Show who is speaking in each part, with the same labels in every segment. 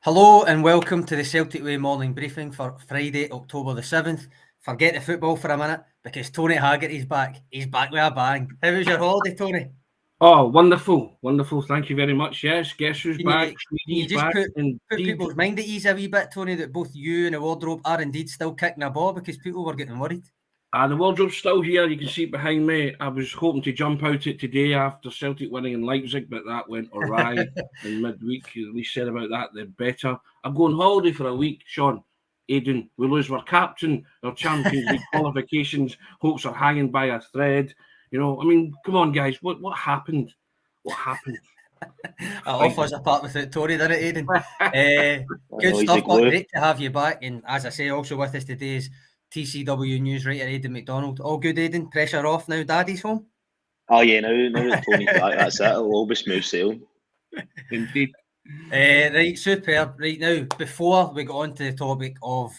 Speaker 1: Hello and welcome to the Celtic Way morning briefing for Friday, October the 7th. Forget the football for a minute because Tony Haggerty's back. He's back with a bang. How was your holiday, Tony?
Speaker 2: Oh, wonderful. Thank you very much. Yes, guess who's
Speaker 1: Can
Speaker 2: back?
Speaker 1: you
Speaker 2: He's
Speaker 1: just
Speaker 2: back.
Speaker 1: put
Speaker 2: Indeed.
Speaker 1: people's mind at ease a wee bit, Tony, that both you and the wardrobe are indeed still kicking a ball because people were getting worried?
Speaker 2: The wardrobe's still here. You can see it behind me. I was hoping to jump out it today after Celtic winning in Leipzig, but that went awry in midweek. At least said about that, the better. I'm going holiday for a week, Sean. Aidan, we lose our captain, our Champions League qualifications, hopes are hanging by a thread. Come on, guys. What happened? What happened?
Speaker 1: It all falls apart without Tony, didn't it, Aidan? Good stuff, but great to have you back. And as I say, also with us today is TCW news writer Aidan McDonald. All good, Aidan? Pressure off now, Daddy's home?
Speaker 3: Oh yeah, now that Tony's back, that's it. It'll all be smooth sailing.
Speaker 2: Indeed.
Speaker 1: Right, superb. Right now, before we go on to the topic of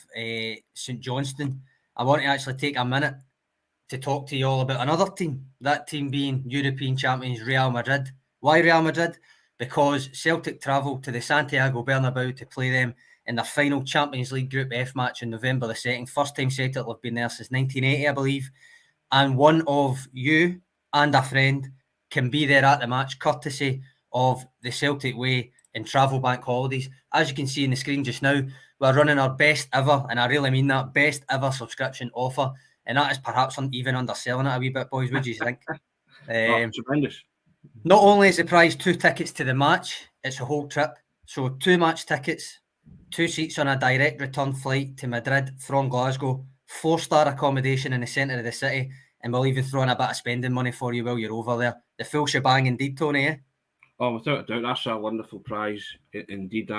Speaker 1: St Johnstone, I want to actually take a minute to talk to you all about another team. That team being European champions Real Madrid. Why Real Madrid? Because Celtic travel to the Santiago Bernabeu to play them in their final Champions League Group F match on November the 2nd. First time Celtic have been there since 1980, I believe. And one of you and a friend can be there at the match, courtesy of the Celtic Way in Travel Bank Holidays. As you can see on the screen just now, we're running our best ever, and I really mean that, best ever subscription offer. And that is perhaps even underselling it a wee bit, boys. What do you think?
Speaker 2: Tremendous.
Speaker 1: Not only is the prize 2 tickets to the match, it's a whole trip. So 2 match tickets, 2 seats on a direct return flight to Madrid from Glasgow, 4-star accommodation in the centre of the city, and we'll even throw in a bit of spending money for you while you're over there. The full shebang indeed, Tony, eh?
Speaker 2: Oh, without a doubt, that's a wonderful prize. Indeed,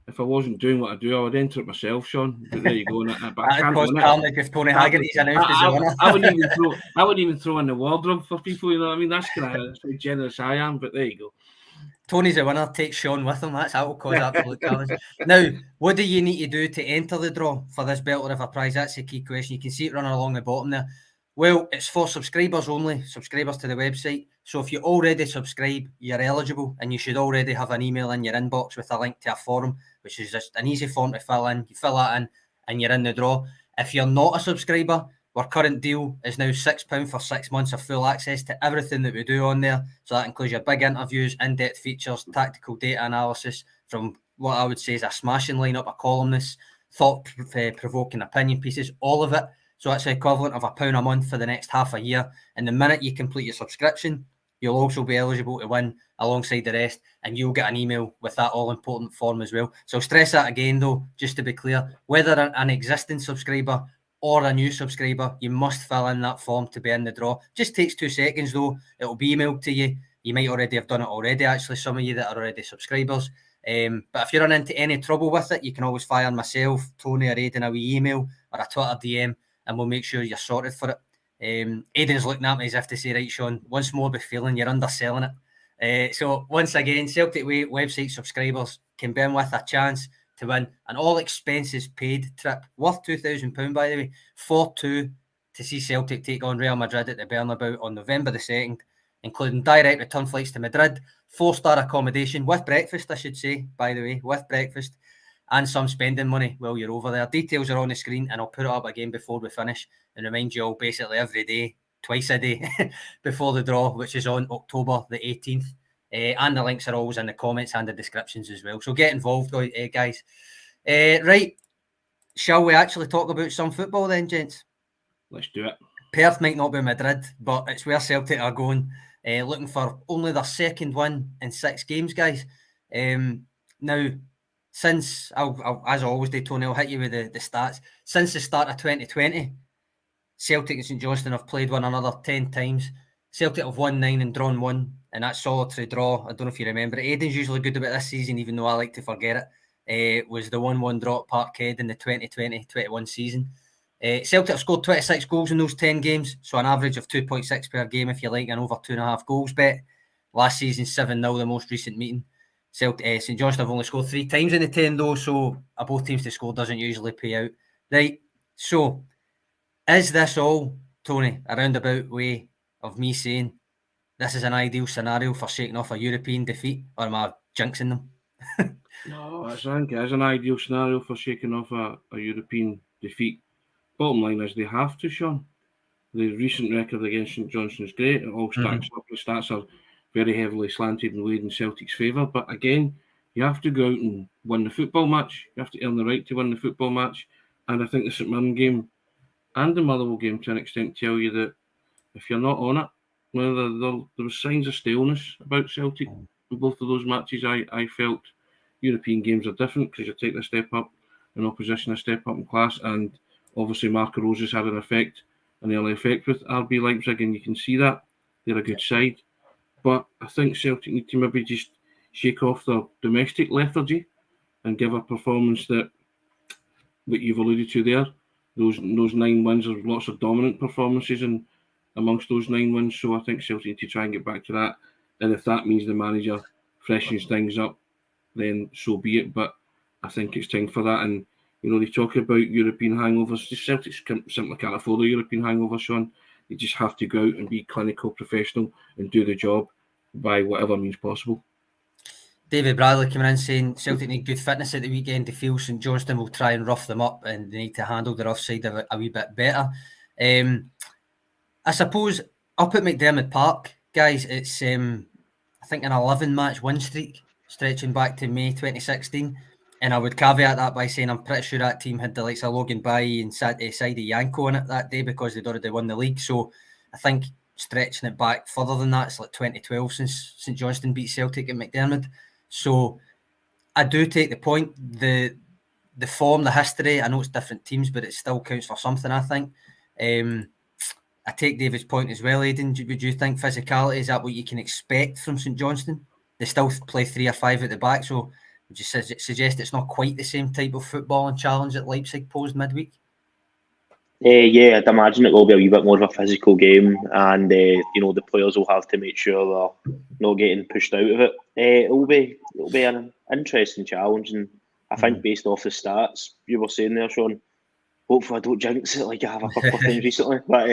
Speaker 2: if I wasn't doing what I do, I would enter it myself, Sean. But there you go. But I can't win it.
Speaker 1: If Tony Haggerty's announced as a winner.
Speaker 2: I wouldn't even throw in the wardrobe for people. You know what I mean? That's how generous I am. But there you go.
Speaker 1: Tony's a winner. Takes Sean with him. That will cause absolute challenge. Now, what do you need to do to enter the draw for this belter of a prize? That's the key question. You can see it running along the bottom there. Well, it's for subscribers only, subscribers to the website. So if you already subscribe, you're eligible, and you should already have an email in your inbox with a link to a form, which is just an easy form to fill in. You fill that in, and you're in the draw. If you're not a subscriber, our current deal is now £6 for 6 months of full access to everything that we do on there. So that includes your big interviews, in-depth features, tactical data analysis from what I would say is a smashing lineup of columnists, thought-provoking opinion pieces, all of it. So that's the equivalent of £1 a month for the next half a year. And the minute you complete your subscription, you'll also be eligible to win alongside the rest, and you'll get an email with that all-important form as well. So I'll stress that again, though, just to be clear, whether an existing subscriber or a new subscriber, you must fill in that form to be in the draw. Just takes 2 seconds, though. It'll be emailed to you. You might already have done it already, actually, some of you that are already subscribers. But if you run into any trouble with it, you can always fire myself, Tony, or Aidan a wee email or a Twitter DM, and we'll make sure you're sorted for it. Aidan's looking at me as if to say, right, Sean, once more be feeling you're underselling it. So once again, Celtic Way website subscribers can be in with a chance to win an all expenses paid trip worth £2,000, by the way, for 2 to see Celtic take on Real Madrid at the Bernabeu on November the 2nd, including direct return flights to Madrid, 4-star accommodation with breakfast, I should say, by the way, with breakfast, and some spending money while you're over there. Details are on the screen, and I'll put it up again before we finish and remind you all basically every day, twice a day, before the draw, which is on October the 18th. And the links are always in the comments and the descriptions as well. So get involved, guys. Right, shall we actually talk about some football then, gents?
Speaker 2: Let's do it.
Speaker 1: Perth might not be Madrid, but it's where Celtic are going, looking for only their second win in 6 games, guys. Now, since, I'll, as I always do, Tony, I'll hit you with the stats. Since the start of 2020, Celtic and St Johnstone have played one another 10 times. Celtic have won 9 and drawn 1, and that's solitary draw. I don't know if you remember it. Aidan's usually good about this season, even though I like to forget it. Was the 1-1 draw at Parkhead in the 2020-21 season. Celtic have scored 26 goals in those 10 games, so an average of 2.6 per game, if you like, and over 2.5 goals bet. Last season, 7-0, the most recent meeting. St Johnstone have only scored 3 times in the 10, though, so both teams to score doesn't usually pay out. Right, so is this all, Tony, a roundabout way of me saying this is an ideal scenario for shaking off a European defeat, or am I jinxing them?
Speaker 2: No, I think it is an ideal scenario for shaking off a European defeat. Bottom line is they have to, Sean. The recent record against St Johnstone is great. It all stacks up. The stats are very heavily slanted and weighed in Celtic's favour. But again, you have to go out and win the football match. You have to earn the right to win the football match. And I think the St Mirren game and the Motherwell game, to an extent, tell you that if you're not on it, well, there was signs of staleness about Celtic in both of those matches. I felt European games are different because you're taking a step up in opposition, a step up in class, and obviously Marco Rosa's had an early effect with RB Leipzig, and you can see that they're a good side. But I think Celtic need to maybe just shake off their domestic lethargy and give a performance that what you've alluded to there. Those 9 wins, there's lots of dominant performances and amongst those 9 wins. So I think Celtic need to try and get back to that. And if that means the manager freshens things up, then so be it. But I think it's time for that. And they talk about European hangovers. The Celtics simply can't afford a European hangover, Sean. They just have to go out and be clinical, professional, and do the job by whatever means possible.
Speaker 1: David Bradley coming in saying Celtic need good fitness at the weekend. They feel St Johnstone will try and rough them up and they need to handle the rough side of it a wee bit better. I suppose up at McDermott Park, guys, it's I think an 11-match win streak stretching back to May 2016. And I would caveat that by saying I'm pretty sure that team had the likes of Logan Bailly and Sadie Yanko in it that day because they'd already won the league. So I think stretching it back further than that, it's like 2012 since St Johnstone beat Celtic at McDermott. So I do take the point. The form, the history, I know it's different teams, but it still counts for something, I think. I take David's point as well, Aidan. Would you think physicality, is that what you can expect from St Johnstone? They still play 3 or 5 at the back, so would you suggest it's not quite the same type of football and challenge that Leipzig posed midweek?
Speaker 3: Yeah, I'd imagine it will be a wee bit more of a physical game, and the players will have to make sure they're not getting pushed out of it. It'll be an interesting challenge, and I think based off the stats you were saying there, Sean, hopefully I don't jinx it like I have a couple of times recently, but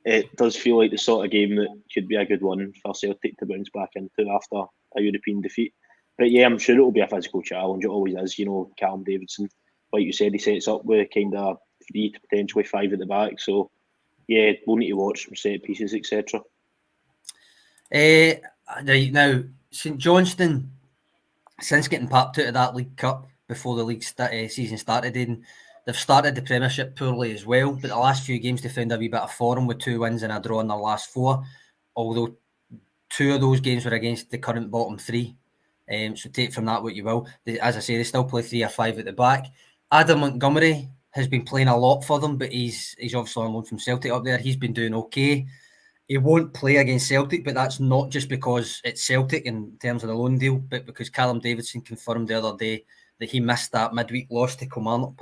Speaker 3: it does feel like the sort of game that could be a good one for Celtic to bounce back into after a European defeat. But yeah, I'm sure it will be a physical challenge. It always is. Callum Davidson, like you said, he sets up with kind of 3 to potentially 5 at the back. So yeah, we'll need to watch some set pieces, etc.
Speaker 1: Right now, St Johnstone, since getting popped out of that League Cup before the league season started, they've started the Premiership poorly as well. But the last few games they found a wee bit of form with 2 wins and a draw in their last 4. Although 2 of those games were against the current bottom 3. So take from that what you will. As I say, they still play 3 or 5 at the back. Adam Montgomery has been playing a lot for them, but he's obviously on loan from Celtic up there. He's been doing okay. He won't play against Celtic, but that's not just because it's Celtic in terms of the loan deal, but because Callum Davidson confirmed the other day that he missed that midweek loss to Kilmarnock,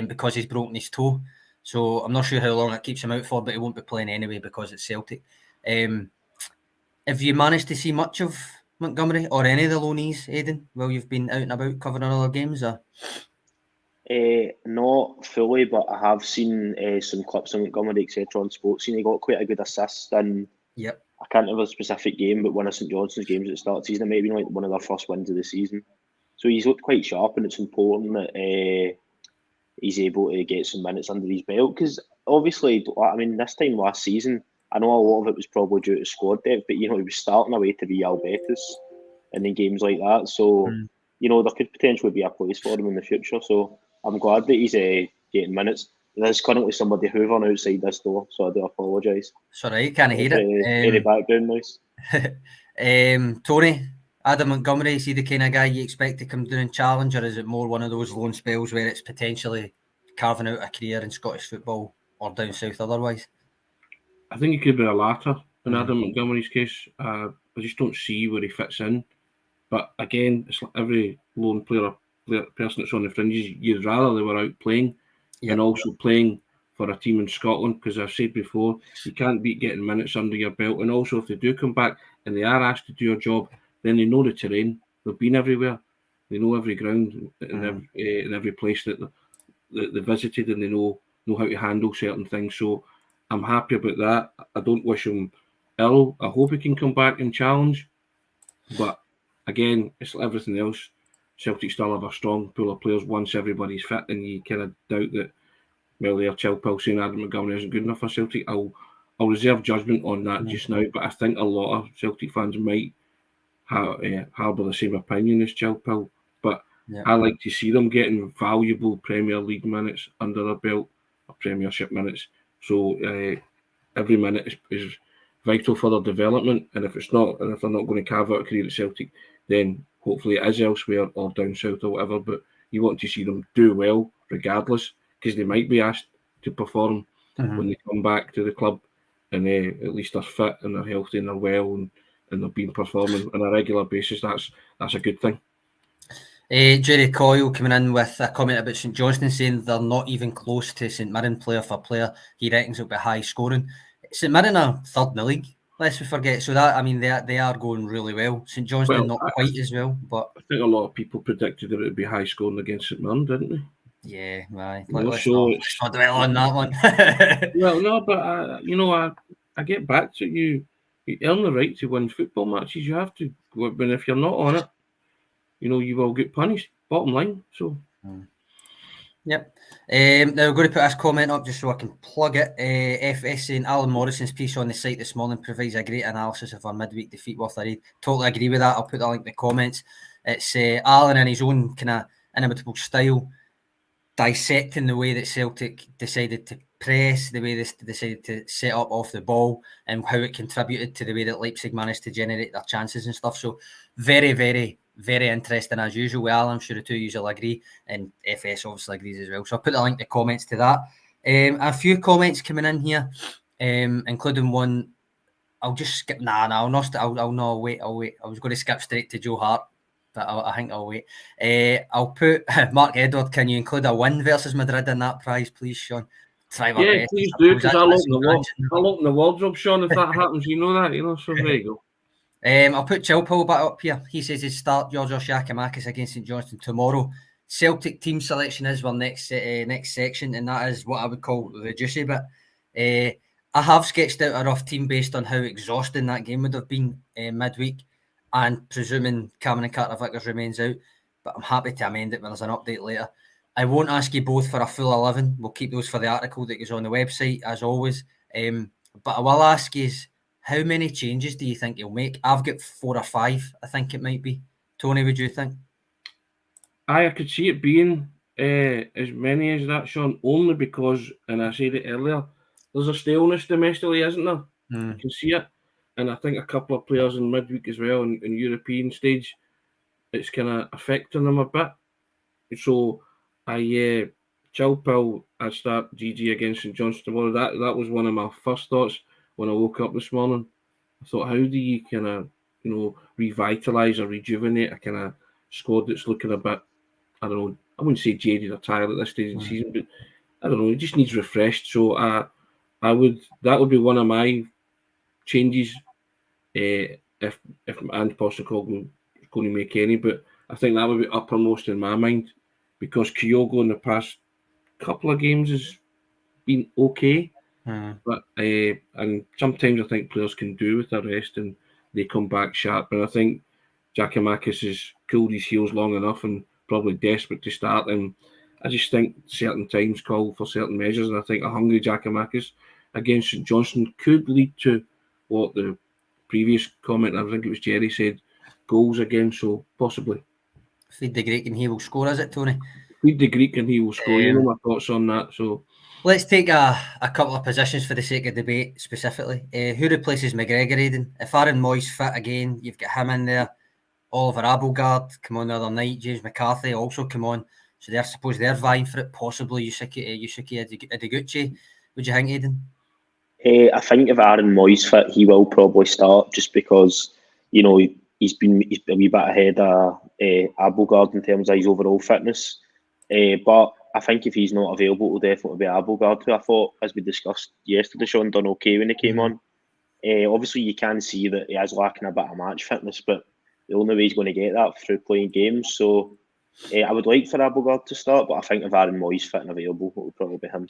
Speaker 1: because he's broken his toe. So I'm not sure how long it keeps him out for, but he won't be playing anyway because it's Celtic. Have you managed to see much of Montgomery or any of the loanees, Aidan, while you've been out and about covering other games? Or?
Speaker 3: Not fully, but I have seen some clips of Montgomery, etc. on Sports. He got quite a good assist, and
Speaker 1: yep.
Speaker 3: I can't remember a specific game, but one of St Johnstone's games at the start of the season, it may have been like one of their first wins of the season. So he's looked quite sharp, and it's important that he's able to get some minutes under his belt. Because obviously, I mean, this time last season, I know a lot of it was probably due to squad depth, but he was starting away to Real Betis and in games like that. So there could potentially be a place for him in the future. So I'm glad that he's getting minutes. There's currently somebody hoovering outside this door, so I do apologise.
Speaker 1: It's all right, can't hear it.
Speaker 3: Any background noise.
Speaker 1: Tony, Adam Montgomery, is he the kind of guy you expect to come down and challenge, or is it more one of those loan spells where it's potentially carving out a career in Scottish football or down south otherwise?
Speaker 2: I think it could be a latter in Adam Montgomery's case. I just don't see where he fits in. But again, it's like every lone player, person that's on the fringes, you'd rather they were out playing and also playing for a team in Scotland, because I've said before, you can't beat getting minutes under your belt. And also, if they do come back and they are asked to do a job, then they know the terrain. They've been everywhere. They know every ground in every place that they visited, and they know how to handle certain things. So I'm happy about that. I don't wish him ill. I hope he can come back and challenge. But again, it's like everything else. Celtic still have a strong pool of players once everybody's fit, and you kind of doubt that. Well, there, Chilpel saying Adam McGovern isn't good enough for Celtic. I'll reserve judgment on that just now, but I think a lot of Celtic fans might harbour the same opinion as Chilpel. But I like to see them getting valuable Premier League minutes under their belt, or Premiership minutes. So every minute is vital for their development, and if it's not, and if they're not going to carve out a career at Celtic, then hopefully it is elsewhere or down south or whatever. But you want to see them do well regardless, because they might be asked to perform when they come back to the club, and at least they're fit and they're healthy and they're well and they've been performing on a regular basis. That's a good thing.
Speaker 1: Jerry Coyle coming in with a comment about St Johnstone, saying they're not even close to St Mirren player for player. He reckons it'll be high scoring. St Mirren are third in the league, lest we forget. So that, I mean, they are going really well. St Johnstone not quite as well, but
Speaker 2: I think a lot of people predicted that it would be high scoring against St Mirren, didn't they?
Speaker 1: Yeah, right.
Speaker 2: Let's
Speaker 1: not dwell on that one.
Speaker 2: Well, no, but I get back to you. You earn the right to win football matches. You have to. But if you're not on it, you will get punished. Bottom line. So.
Speaker 1: Yep. Now we're going to put this comment up just so I can plug it. FS saying Alan Morrison's piece on the site this morning provides a great analysis of our midweek defeat worth a read. Totally agree with that. I'll put the link in the comments. It's Alan in his own kind of inimitable style, dissecting the way that Celtic decided to press, the way they decided to set up off the ball, and how it contributed to the way that Leipzig managed to generate their chances and stuff. So very, very, very interesting as usual with Alan. I'm sure the two of you will agree, and FS obviously agrees as well. So I'll put the link in the comments to that. A few comments coming in here, including one. I'll just skip. I'll wait. I was going to skip straight to Joe Hart, but I think I'll wait. I'll put Mark Edward. Can you include a win versus Madrid in that prize, please, Sean?
Speaker 2: Yeah, please do, because I'll open the wardrobe, Sean, if that happens. You know that, so there you go.
Speaker 1: I'll put Chilpel back up here. He says he'd start Georgios Giakoumakis against St Johnstone tomorrow. Celtic team selection is our next section, and that is what I would call the juicy bit. I have sketched out a rough team based on how exhausting that game would have been midweek, and presuming Cameron Carter-Vickers remains out, but I'm happy to amend it when there's an update later. I won't ask you both for a full 11. We'll keep those for the article that goes on the website, as always. But I will ask you, how many changes do you think you'll make? I've got 4 or 5, I think it might be. Tony, would you think?
Speaker 2: I could see it being as many as that, Sean, only because, and I said it earlier, there's a staleness domestically, isn't there? You can see it. And I think a couple of players in midweek as well, in European stage, it's kind of affecting them a bit. So Chilpel, I start GG against St Johnstone tomorrow. That was one of my first thoughts when I woke up this morning. I thought, how do you kind of, revitalise or rejuvenate a kind of squad that's looking a bit, I don't know, I wouldn't say jaded or tired at this stage of the season, but I don't know, it just needs refreshed. So that would be one of my changes if Postecoglou is going to make any, but I think that would be uppermost in my mind, because Kyogo in the past couple of games has been okay, but and sometimes I think players can do with a rest and they come back sharp. And I think Giakoumakis has cooled his heels long enough and probably desperate to start. And I just think certain times call for certain measures. And I think a hungry Giakoumakis against St Johnstone could lead to what the previous comment, I think it was Jerry, said, goals again. So possibly.
Speaker 1: Feed the Greek and he will score, is it, Tony?
Speaker 2: Feed the Greek and he will score. You know my thoughts on that. So
Speaker 1: let's take a couple of positions for the sake of debate specifically. Who replaces McGregor, Aidan? If Aaron Moy's fit again, you've got him in there. Oliver Abelgard come on the other night. James McCarthy also come on. So I suppose they're vying for it. Possibly Yusuke Ideguchi. Would you think, Aidan?
Speaker 3: I think if Aaron Moy's fit, he will probably start, just because, he's been a wee bit ahead of Abelgard in terms of his overall fitness. But I think if he's not available, it'll definitely be Abelgard, who I thought, as we discussed yesterday, Sean, done okay when he came on. Obviously, you can see that he is lacking a bit of match fitness, but the only way he's going to get that through playing games. So I would like for Abelgard to start, but I think if Aaron Moy's fit and available, it will probably be him.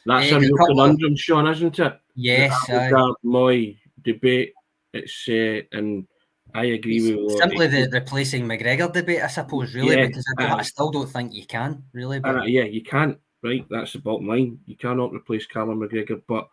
Speaker 2: That's a real conundrum, Sean, isn't it?
Speaker 1: Yes.
Speaker 2: The Abelgard Moy debate. It's and I agree with you.
Speaker 1: Simply the replacing McGregor debate, I suppose, really,
Speaker 2: Yeah,
Speaker 1: because I still don't think you can, really. But
Speaker 2: yeah, you can't, right? That's the bottom line. You cannot replace Callum McGregor, but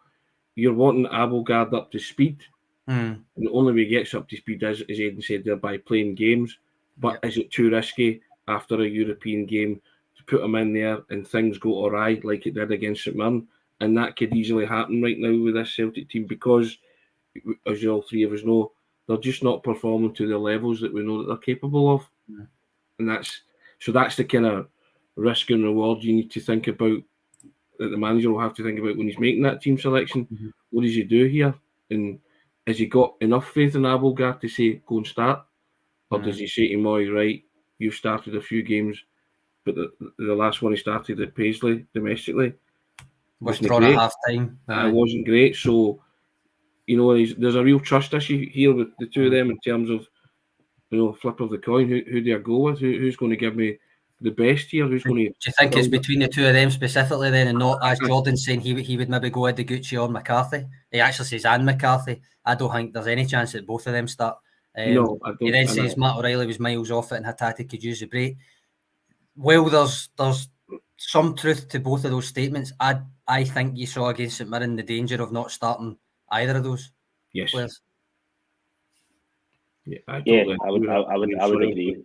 Speaker 2: you're wanting Abelgard up to speed. And the only way he gets up to speed is, as Aidan said there, by playing games. But is it too risky after a European game to put him in there and things go awry like it did against St Mirren? And that could easily happen right now with this Celtic team because, as you all three of us know, they're just not performing to the levels that we know that they're capable of. And that's the kind of risk and reward you need to think about, that the manager will have to think about when he's making that team selection. What does he do here? And has he got enough faith in Abelgard to say, go and start? Or does he say to Moy, right, you've started a few games, but the last one he started at Paisley domestically wasn't
Speaker 1: withdrawn
Speaker 2: great.
Speaker 1: at half-time.
Speaker 2: It wasn't great. So, you know, there's a real trust issue here with the two of them in terms of, you know, flip of the coin. Who do I go with? Who's going to give me the best here? Who's going to?
Speaker 1: Do you think it's between the two of them specifically then, and not as Jordan saying he would maybe go Ideguchi or McCarthy? He actually says and McCarthy. I don't think there's any chance that both of them start.
Speaker 2: No, I don't.
Speaker 1: He then says Matt O'Reilly was miles off it and Hatate could use the break. Well, there's some truth to both of those statements. I think you saw against St Mirren the danger of not starting either of those players.
Speaker 3: Yeah, I would agree.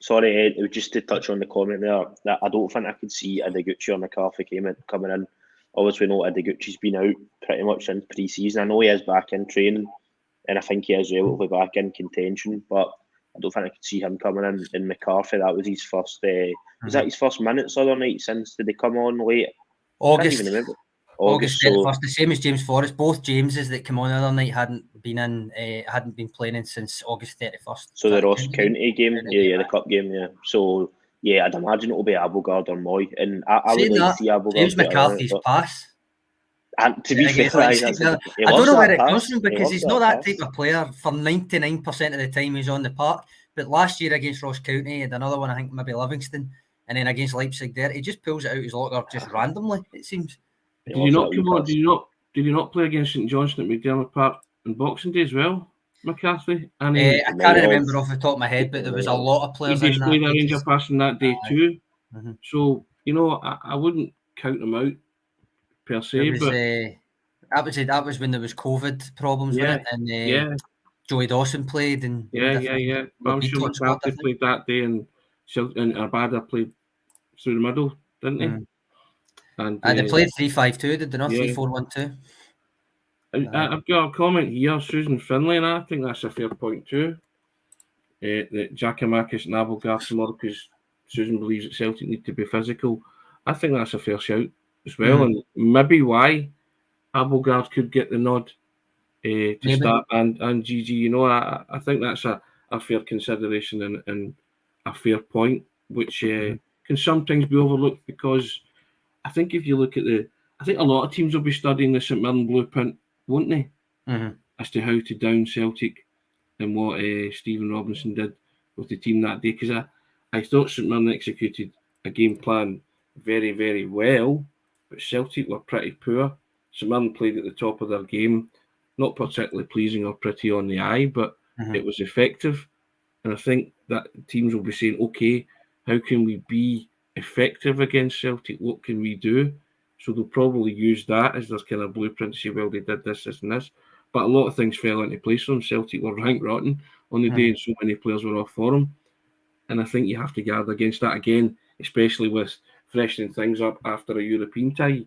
Speaker 3: Sorry, Ed, just to touch on the comment there, that I don't think I could see Ideguchi or McCarthy coming in. Obviously, we know Ideguchi's been out pretty much since pre-season. I know he is back in training, and I think he is relatively back in contention, but I don't think I could see him coming in. And McCarthy, that was his first. Was that his first minutes the other night? Since did they come on late?
Speaker 1: August.
Speaker 3: I can't even remember.
Speaker 1: August 31st, the same as James Forrest. Both Jameses that came on the other night hadn't been playing since August 31st.
Speaker 3: So the Ross County game, the cup game, So I'd imagine it'll be Abelgard or Moy, and I would like to see Abelgard.
Speaker 1: James McCarthy's pass.
Speaker 3: And to be fair,
Speaker 1: I don't know where it comes from because he's not that type of player. For 99% of the time he's on the park, but last year against Ross County, and another one I think maybe Livingston, and then against Leipzig there, he just pulls it out his locker just randomly. It seems.
Speaker 2: Did you not come on? Did you not play against St Johnstone at McDermott Park on Boxing Day as well, McCarthy?
Speaker 1: I can't remember off the top of my head, but there was a lot of players.
Speaker 2: He displayed a range of passing that day too. So you know, I wouldn't count him out per se.
Speaker 1: That was when there was COVID problems with it, and Joey Dawson played, and
Speaker 2: I'm sure McCarthy played that day, and Arbada played through the middle, didn't he? And
Speaker 1: they played 3-5-2, did they not? 3-4-1-2.
Speaker 2: I've got a comment here, Susan Finlay, and I think that's a fair point too. That Giakoumakis and Abelgard tomorrow, because Susan believes that Celtic need to be physical. I think that's a fair shout as well, and maybe why Abelgard could get the nod to start, and GG. You know, I think that's a fair consideration and a fair point, which can sometimes be overlooked because I think if you look at I think a lot of teams will be studying the St Mirren blueprint, won't they? As to how to down Celtic and what Stephen Robinson did with the team that day. Because I thought St Mirren executed a game plan very, very well, but Celtic were pretty poor. St Mirren played at the top of their game, not particularly pleasing or pretty on the eye, but it was effective. And I think that teams will be saying, okay, how can we be effective against Celtic? What can we do? So they'll probably use that as their kind of blueprint to say, well, they did this, this, and this. But a lot of things fell into place for them. Celtic were rank rotten on the day, and so many players were off for them. And I think you have to guard against that again, especially with freshening things up after a European tie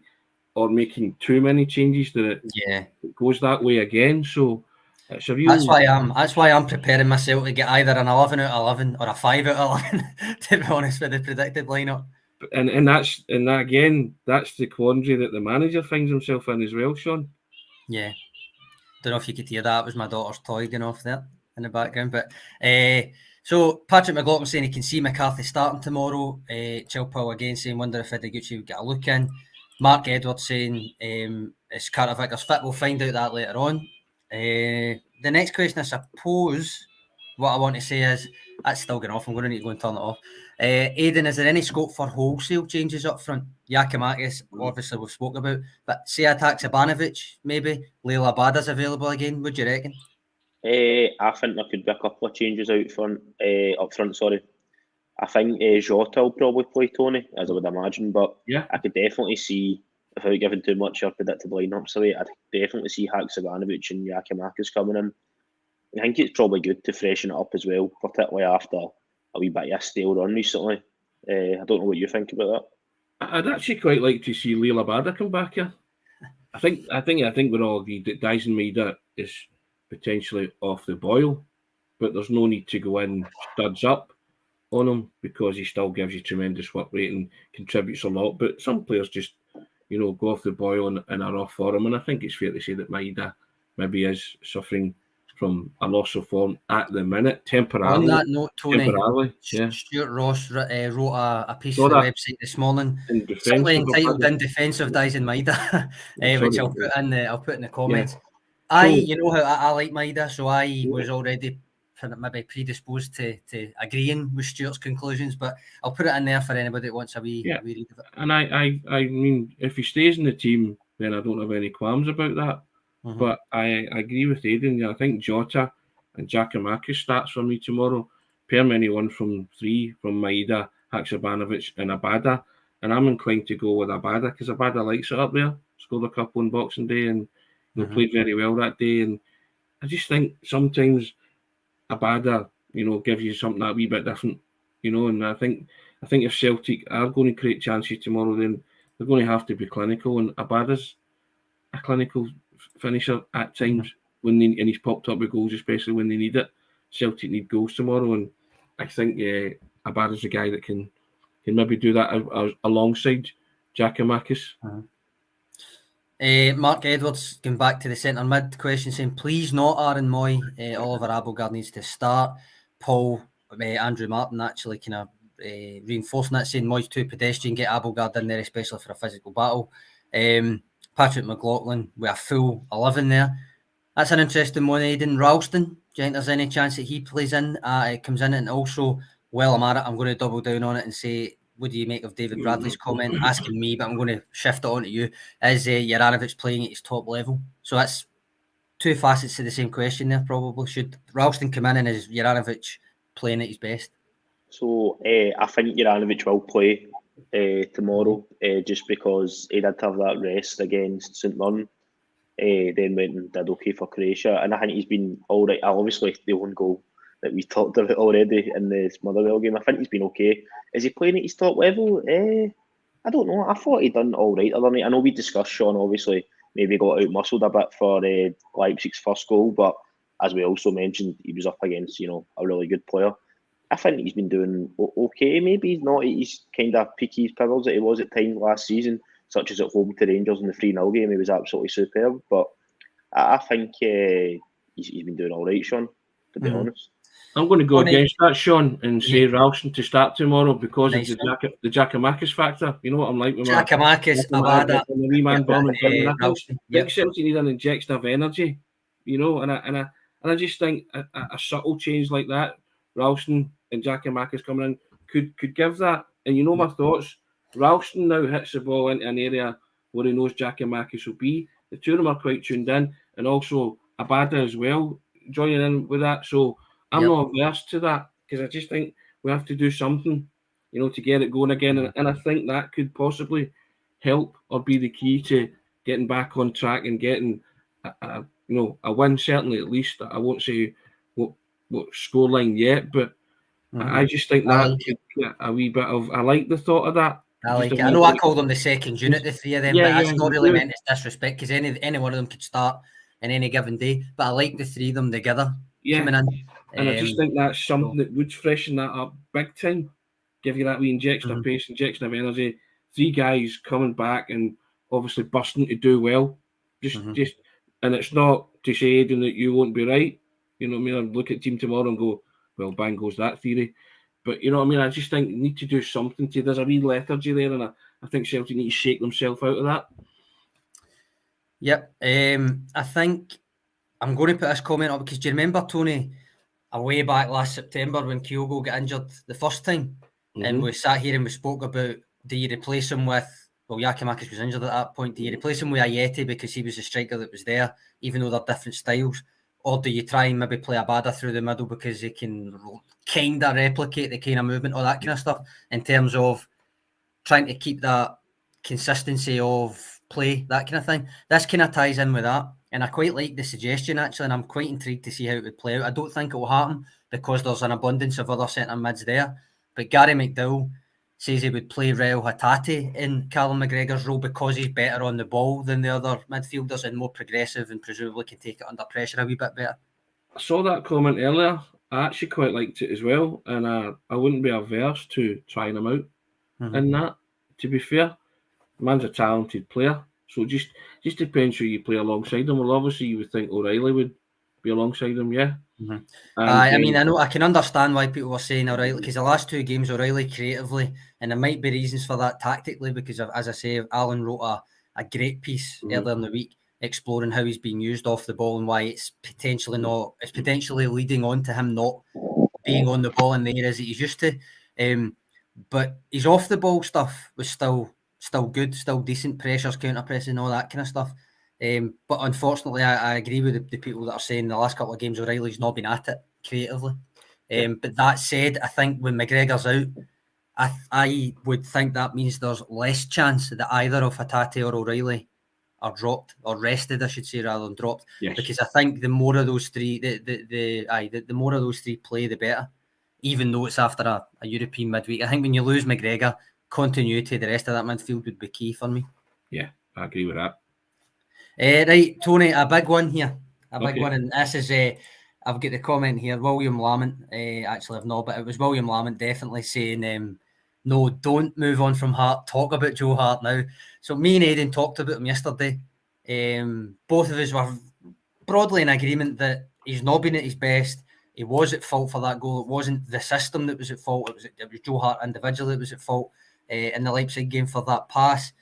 Speaker 2: or making too many changes that it goes that way again. So it's a real.
Speaker 1: That's why I'm preparing myself to get either an 11 out of 11 or a 5 out of 11. To be honest, with the predicted lineup.
Speaker 2: And that's the quandary that the manager finds himself in as well, Sean.
Speaker 1: Yeah, don't know if you could hear that. It was my daughter's toy going off there in the background. But so Patrick McLaughlin saying he can see McCarthy starting tomorrow. Chilpel again saying wonder if Ideguchi would get a look in. Mark Edwards saying is Carter Vickers fit? We'll find out that later on. The next question, I suppose, what I want to say is that's still going off. I'm going to need to go and turn it off. Aidan, is there any scope for wholesale changes up front? Giakoumakis, obviously we've spoken about, but say Atak Sabanovic, maybe Leila Bada's available again. What do you reckon?
Speaker 3: I think there could be a couple of changes up front. Sorry, I think Jota will probably play Tony, as I would imagine. But
Speaker 2: Yeah.
Speaker 3: I could definitely see, without giving too much of predicted lineups away, I'd definitely see Haksabanovic and Giakoumakis coming in. I think it's probably good to freshen it up as well, particularly after a wee bit of a stale run recently. I don't know what you think about that.
Speaker 2: I'd actually quite like to see Leila Bada come back here. I think we're all agreed that Dyson Maeda is potentially off the boil, but there's no need to go in studs up on him because he still gives you tremendous work rate and contributes a lot. But some players just, go off the boil and are off for him. And I think it's fair to say that Maeda maybe is suffering from a loss of form at the minute, temporarily.
Speaker 1: On that note, Tony,
Speaker 2: yeah.
Speaker 1: Stuart Ross wrote a piece for the website this morning, simply entitled "In Defence of Dyson Maeda," which I'll put in the comments. Yeah. You know how I like Maeda, so I was already maybe predisposed to agreeing with Stuart's conclusions, but I'll put it in there for anybody that wants a wee read of it.
Speaker 2: And I mean, if he stays in the team, then I don't have any qualms about that. Mm-hmm. But I agree with Aidan. I think Jota and Giakoumakis starts for me tomorrow. Pair me anyone from 3, from Maeda, Haksabanovic and Abada. And I'm inclined to go with Abada because Abada likes it up there. Scored a couple on Boxing Day and played very well that day. And I just think sometimes Abada, gives you something that wee bit different, and I think if Celtic are going to create chances tomorrow, then they're going to have to be clinical, and Abada's a clinical finisher at times and he's popped up with goals, especially when they need it. Celtic need goals tomorrow, and I think Abada's a guy that can maybe do that alongside Giakoumakis.
Speaker 1: Mark Edwards going back to the centre mid question, saying please not Aaron Moy. Oliver Abelgard needs to start. Paul Andrew Martin actually kind of reinforcing that, saying Moy's too pedestrian, get Abelgard in there especially for a physical battle. Patrick McLaughlin with a full 11 there. That's an interesting one. Aidan, Ralston, do you think there's any chance that he plays in, comes in? And also, well, I'm going to double down on it and say, what do you make of David Bradley's comment asking me, but I'm going to shift it on to you. Is Juranovic playing at his top level? So that's two facets to the same question there, probably. Should Ralston come in and is Juranovic playing at his best?
Speaker 3: So I think Juranovic will play tomorrow, just because he did have that rest against St Mirren. Then went and did okay for Croatia, and I think he's been all right. Obviously, the own goal that we talked about already in the Motherwell game, I think he's been okay. Is he playing at his top level? I don't know. I thought he'd done all right. I know we discussed Sean, obviously, maybe got out-muscled a bit for Leipzig's first goal, but as we also mentioned, he was up against, a really good player. I think he's been doing okay. Maybe he's not at his kind of peaky powers that he was at times last season, such as at home to Rangers in the 3-0 game. He was absolutely superb. But I think he's been doing all right, Sean, to be honest.
Speaker 2: I'm going to go against that, Sean, and say Ralston to start tomorrow because of the Giakoumakis factor. You know what I'm like with
Speaker 1: Giakoumakis, Abada,
Speaker 2: and the wee man bomb. I think Celtic need an injection of energy, and I just think a subtle change like that, Ralston and Giakoumakis coming in, could give that. And my thoughts. Ralston now hits the ball into an area where he knows Giakoumakis will be. The two of them are quite tuned in, and also Abada as well joining in with that. So I'm not averse to that because I just think we have to do something, to get it going again. And I think that could possibly help or be the key to getting back on track and getting a win, certainly at least. I won't say what scoreline yet, but I just think that could get a wee bit of. I like the thought of that.
Speaker 1: I like it. I know I called them the second unit, the three of them, but that's not really meant as disrespect because any one of them could start in any given day. But I like the three of them together coming in.
Speaker 2: And I just think that's something that would freshen that up big time. Give you that wee injection of pace, injection of energy. 3 guys coming back and obviously busting to do well. Just and it's not to say, Aidan, that you won't be right. You know what I mean? I look at team tomorrow and go, well, bang goes that theory. But you know what I mean? I just think you need to do something to. There's a wee lethargy there, and I think Celtic need to shake themselves out of that.
Speaker 1: Yep. I think I'm going to put this comment up because do you remember, Tony, way back last September when Kyogo got injured the first time, and we sat here and we spoke about, do you replace him with? Well, Giakoumakis was injured at that point. Do you replace him with Ayeti because he was the striker that was there, even though they're different styles? or do you try and maybe play a badder through the middle because he can kind of replicate the kind of movement, all that kind of stuff, in terms of trying to keep that consistency of play, that kind of thing. This kind of ties in with that, and I quite like the suggestion actually, and I'm quite intrigued to see how it would play out. I don't think it will happen because there's an abundance of other centre mids there, but Gary McDowell says he would play Real Hatate in Callum McGregor's role because he's better on the ball than the other midfielders and more progressive and presumably can take it under pressure a wee bit better.
Speaker 2: I saw that comment earlier. I actually quite liked it as well, and I wouldn't be averse to trying him out in that. To be fair, the man's a talented player, so just depends who you play alongside him. Well, obviously you would think O'Reilly would be alongside him, yeah.
Speaker 1: I mean, I know I can understand why people were saying O'Reilly, because the last two games O'Reilly creatively, and there might be reasons for that tactically, because of, as I say, Alan wrote a great piece earlier in the week exploring how he's being used off the ball and why it's potentially leading on to him not being on the ball in the areas that he's used to. But his off the ball stuff was still good, still decent, pressures, counter pressing, all that kind of stuff. But unfortunately, I agree with the people that are saying the last couple of games O'Reilly's not been at it creatively. But that said, I think when McGregor's out, I would think that means there's less chance that either of Hatate or O'Reilly are dropped or rested, I should say, rather than dropped.
Speaker 2: Yes.
Speaker 1: Because I think the more of those three, the more of those three play, the better. Even though it's after a European midweek, I think when you lose McGregor, continuity, the rest of that midfield would be key for me.
Speaker 2: Yeah, I agree with that.
Speaker 1: Right, Tony, a big one here. A big
Speaker 2: Okay.
Speaker 1: one, and this is, I've got the comment here, William Lamont, actually I've not, but it was William Lamont definitely saying, no, don't move on from Hart, talk about Joe Hart now. So me and Aidan talked about him yesterday. Both of us were broadly in agreement that he's not been at his best. He was at fault for that goal. It wasn't the system that was at fault. It was Joe Hart individually that was at fault in the Leipzig game for that pass.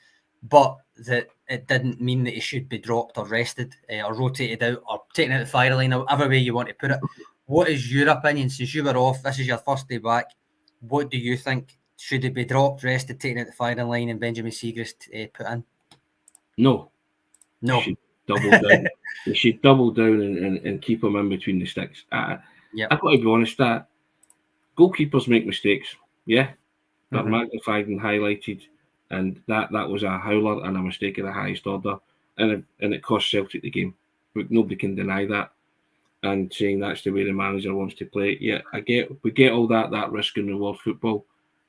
Speaker 1: But that it didn't mean that he should be dropped or rested or rotated out or taken out the firing line, however way you want to put it. What is your opinion? Since you were off, this is your first day back. What do you think? Should he be dropped, rested, taken out the firing line, and Benjamin Siegrist put in?
Speaker 2: No.
Speaker 1: No.
Speaker 2: He should double down. He should double down and keep him in between the sticks.
Speaker 1: Yep.
Speaker 2: I've got to be honest, that goalkeepers make mistakes. Yeah. They're magnified and highlighted. And that was a howler and a mistake of the highest order. And it cost Celtic the game. Nobody can deny that. And saying that's the way the manager wants to play. Yeah, we get all that risk and reward football.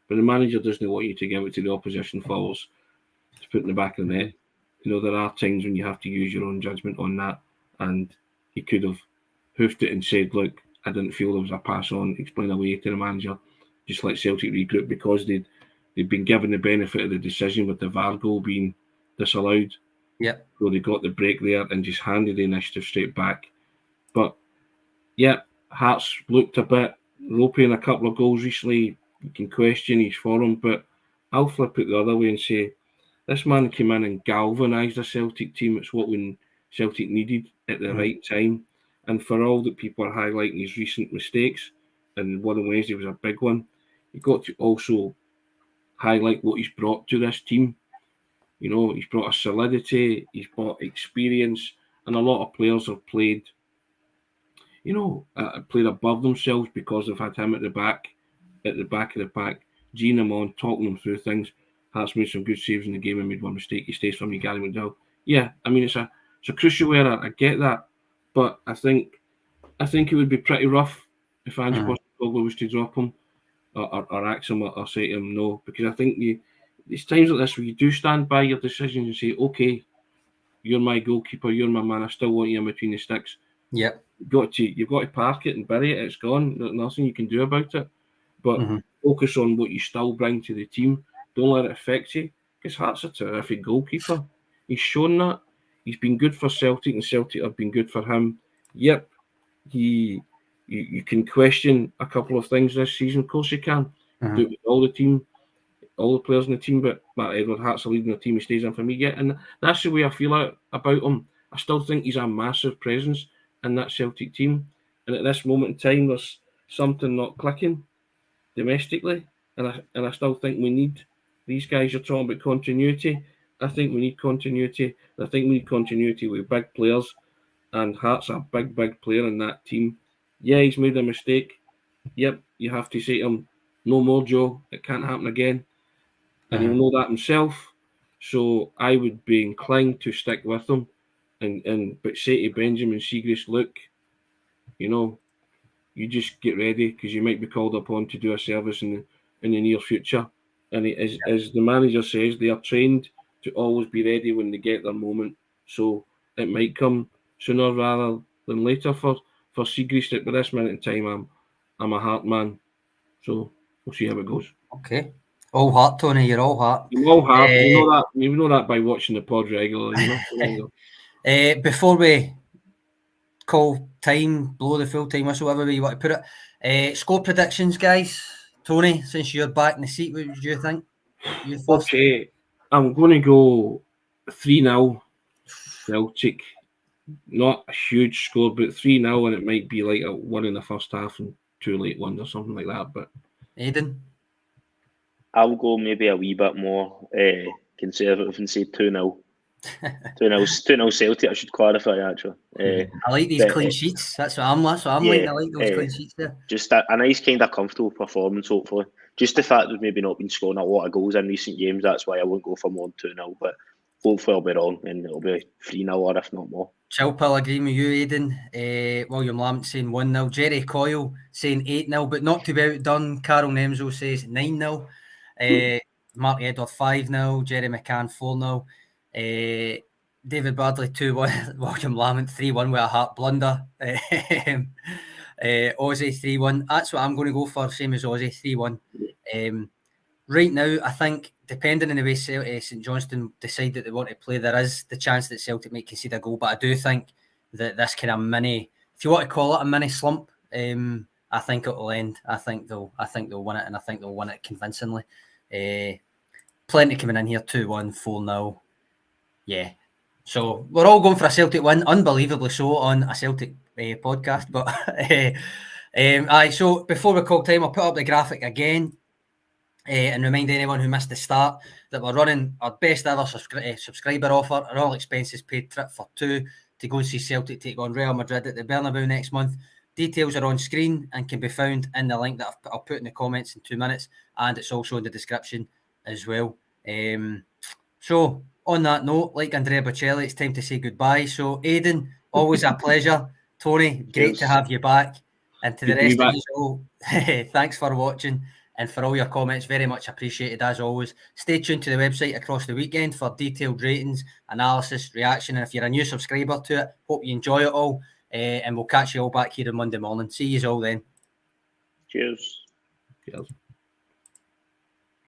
Speaker 2: But the manager doesn't want you to give it to the opposition forwards to put in the back of the net. You know, there are times when you have to use your own judgment on that. And he could have hoofed it and said, look, I didn't feel there was a pass on, explain away to the manager. Just let Celtic regroup, because they'd been given the benefit of the decision with the VAR goal being disallowed.
Speaker 1: Yeah.
Speaker 2: So they got the break there and just handed the initiative straight back. But yeah, Hart's looked a bit ropey in a couple of goals recently. You can question his form, but I'll flip it the other way and say this man came in and galvanised a Celtic team. It's what Celtic needed at the right time. And for all that people are highlighting his recent mistakes, and one on Wednesday was a big one, you got to also highlight what he's brought to this team. You know, he's brought a solidity, he's brought experience, and a lot of players have played, played above themselves because they've had him at the back of the pack, geeing them on, talking them through things. Hart's made some good saves in the game and made one mistake. He stays from you, Gary McDowell. Yeah, I mean, it's a crucial error. I get that, but I think it would be pretty rough if Ange Postecoglou was to drop him or axe him or say to him no, because I think it's times like this where you do stand by your decisions and say, okay, you're my goalkeeper, you're my man, I still want you in between the sticks.
Speaker 1: Yeah.
Speaker 2: You've got to park it and bury it. It's gone. There's nothing you can do about it. But focus on what you still bring to the team. Don't let it affect you. Because Hart's a terrific goalkeeper. He's shown that. He's been good for Celtic, and Celtic have been good for him. Yep, you can question a couple of things this season. Of course you can. Do it with all the team, all the players in the team. But Matt Edward Hart's a leading the team. He stays in for me. Yeah, and that's the way I feel about him. I still think he's a massive presence in that Celtic team. And at this moment in time, there's something not clicking domestically. And I still think we need these guys. You're talking about continuity. I think we need continuity. I think we need continuity with big players. and Hart's a big player in that team. Yeah, he's made a mistake. Yep, you have to say to him, no more, Joe. It can't happen again. And he'll know that himself. So I would be inclined to stick with him but say to Benjamin Siegrist, look, you just get ready because you might be called upon to do a service in the near future. And as the manager says, they are trained to always be ready when they get their moment. So it might come sooner rather than later for Siegrist. But this minute in time, I'm a Hart man. So we'll see how it goes.
Speaker 1: Okay. All Hart, Tony. You're all Hart.
Speaker 2: I'm all Hart. You know that by watching the pod regularly.
Speaker 1: Before we call time, blow the full time whistle, whatever way you want to put it. Score predictions, guys. Tony, since you're back in the seat, what do you think? You first.
Speaker 2: Okay, I'm going to go 3-0 Celtic. Not a huge score, but 3-0, and it might be like a 1 in the first half and 2 late ones or something like that. But
Speaker 1: Aidan?
Speaker 3: I'll go maybe a wee bit more conservative and say 2-0. 2-0 Celtic, I should clarify, actually.
Speaker 1: I like these clean sheets. That's what I'm liking. I like those clean sheets there.
Speaker 3: Just a nice kind of comfortable performance, hopefully. Just the fact we've maybe not been scoring a lot of goals in recent games, that's why I won't go for more than 2-0. But hopefully I'll be wrong and it'll be 3-0 or if not more.
Speaker 1: Chilpil agreeing with you, Aidan. William Lamont saying 1-0. Jerry Coyle saying 8-0, but not to be outdone. Carol Nemzo says 9-0. Mark Edward 5-0. Jerry McCann 4-0. David Bradley 2-1. William Lamont 3-1 with a Hart blunder. Aussie 3-1. That's what I'm going to go for, same as Aussie 3-1. Right now, I think, depending on the way St Johnstone decide that they want to play, there is the chance that Celtic might concede a goal. But I do think that this kind of mini, if you want to call it a mini slump, I think it will end. I think they'll win it, and I think they'll win it convincingly. Plenty coming in here, 2-1, 4-0. Yeah. So we're all going for a Celtic win, unbelievably so, on a Celtic podcast. But so before we call time, I'll put up the graphic again. And remind anyone who missed the start that we're running our best ever subscriber offer, an all expenses paid trip for 2 to go and see Celtic take on Real Madrid at the Bernabeu next month. Details are on screen and can be found in the link that I'll put in the comments in 2 minutes, and it's also in the description as well. So on that note, like Andrea Bocelli, it's time to say goodbye. So Aidan, always a pleasure. Tony, great to have you back. And to the rest of you all, thanks for watching. And for all your comments, very much appreciated as always. Stay tuned to the website across the weekend for detailed ratings, analysis, reaction. And if you're a new subscriber to it, hope you enjoy it all. And we'll catch you all back here on Monday morning. See you all then.
Speaker 3: Cheers.
Speaker 2: Cheers.